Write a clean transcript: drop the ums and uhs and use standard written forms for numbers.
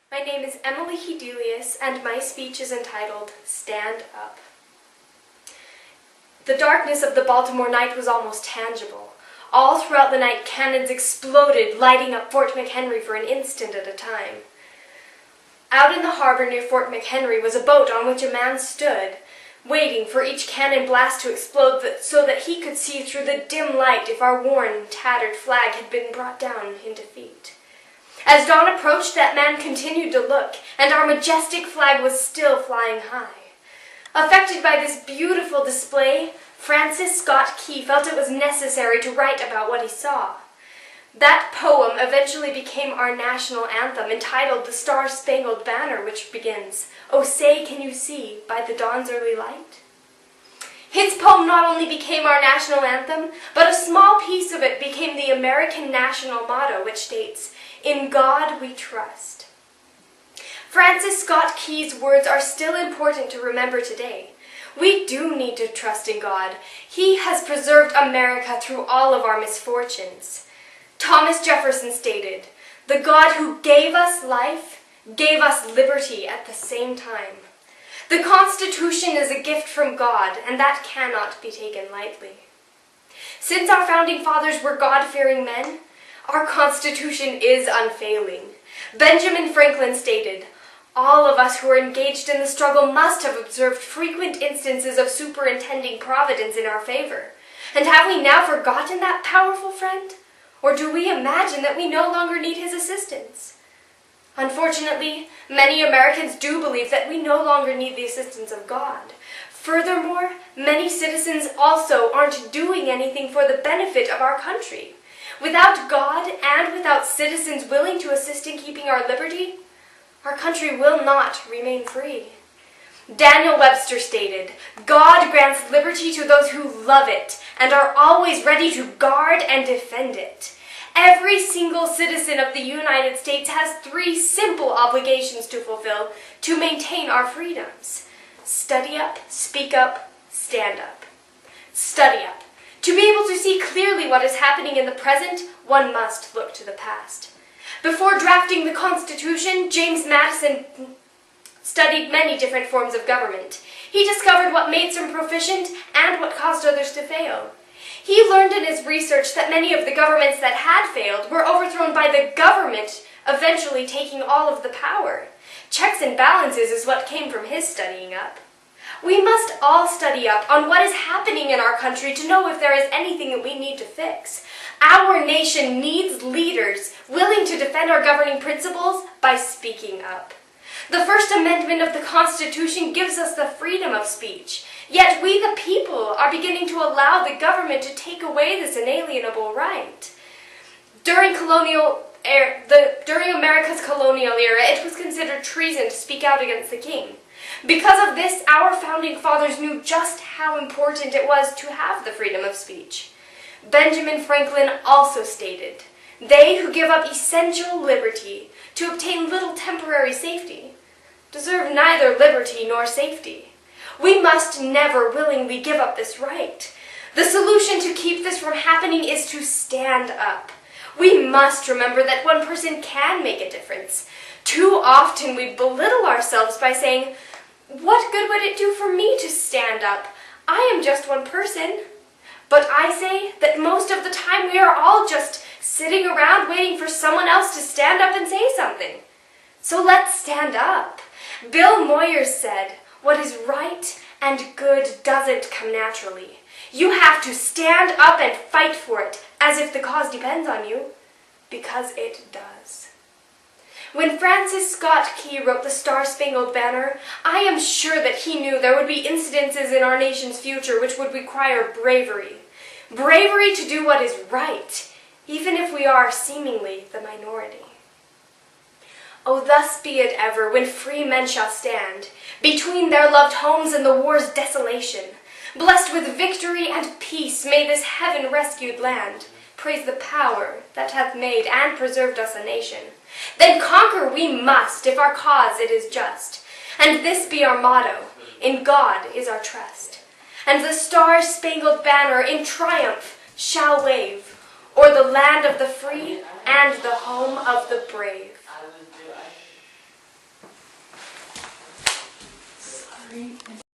My name is Emily Hedelius, and my speech is entitled, Stand Up. The darkness of the Baltimore night was almost tangible. All throughout the night, cannons exploded, lighting up Fort McHenry for an instant at a time. Out in the harbor near Fort McHenry was a boat on which a man stood, waiting for each cannon blast to explode so that he could see through the dim light if our worn, tattered flag had been brought down in defeat. As dawn approached, that man continued to look, and our majestic flag was still flying high. Affected by this beautiful display, Francis Scott Key felt it was necessary to write about what he saw. That poem eventually became our national anthem, entitled The Star-Spangled Banner, which begins, "Oh, say, can you see, by the dawn's early light?" His poem not only became our national anthem, but a small piece of it became the American national motto, which states, "In God we trust." Francis Scott Key's words are still important to remember today. We do need to trust in God. He has preserved America through all of our misfortunes. Thomas Jefferson stated, "The God who gave us life, gave us liberty at the same time." The Constitution is a gift from God, and that cannot be taken lightly. Since our founding fathers were God-fearing men, our Constitution is unfailing. Benjamin Franklin stated, "All of us who are engaged in the struggle must have observed frequent instances of superintending providence in our favor. And have we now forgotten that powerful friend? Or do we imagine that we no longer need his assistance?" Unfortunately, many Americans do believe that we no longer need the assistance of God. Furthermore, many citizens also aren't doing anything for the benefit of our country. Without God and without citizens willing to assist in keeping our liberty, our country will not remain free. Daniel Webster stated, "God grants liberty to those who love it and are always ready to guard and defend it." Every single citizen of the United States has 3 simple obligations to fulfill to maintain our freedoms. Study up, speak up, stand up. Study up. To be able to see clearly what is happening in the present, one must look to the past. Before drafting the Constitution, James Madison studied many different forms of government. He discovered what made some proficient and what caused others to fail. He learned in his research that many of the governments that had failed were overthrown by the government eventually taking all of the power. Checks and balances is what came from his studying up. We must all study up on what is happening in our country to know if there is anything that we need to fix. Our nation needs leaders willing to defend our governing principles by speaking up. The First Amendment of the Constitution gives us the freedom of speech, yet we the people are beginning to allow the government to take away this inalienable right. During America's colonial era, it was considered treason to speak out against the king. Because of this, our founding fathers knew just how important it was to have the freedom of speech. Benjamin Franklin also stated, "They who give up essential liberty to obtain little temporary safety deserve neither liberty nor safety." We must never willingly give up this right. The solution to keep this from happening is to stand up. We must remember that one person can make a difference. Too often we belittle ourselves by saying, "What good would it do for me to stand up? I am just one person." But I say that most of the time we are all just sitting around waiting for someone else to stand up and say something. So let's stand up. Bill Moyers said, "What is right and good doesn't come naturally. You have to stand up and fight for it, as if the cause depends on you, because it does." When Francis Scott Key wrote The Star-Spangled Banner, I am sure that he knew there would be incidences in our nation's future which would require bravery. Bravery to do what is right, even if we are seemingly the minority. Oh, thus be it ever, when free men shall stand between their loved homes and the war's desolation. Blessed with victory and peace may this heaven-rescued land praise the power that hath made and preserved us a nation. Then conquer we must, if our cause it is just. And this be our motto, "In God is our trust." And the star-spangled banner in triumph shall wave o'er the land of the free and the home of the brave. 3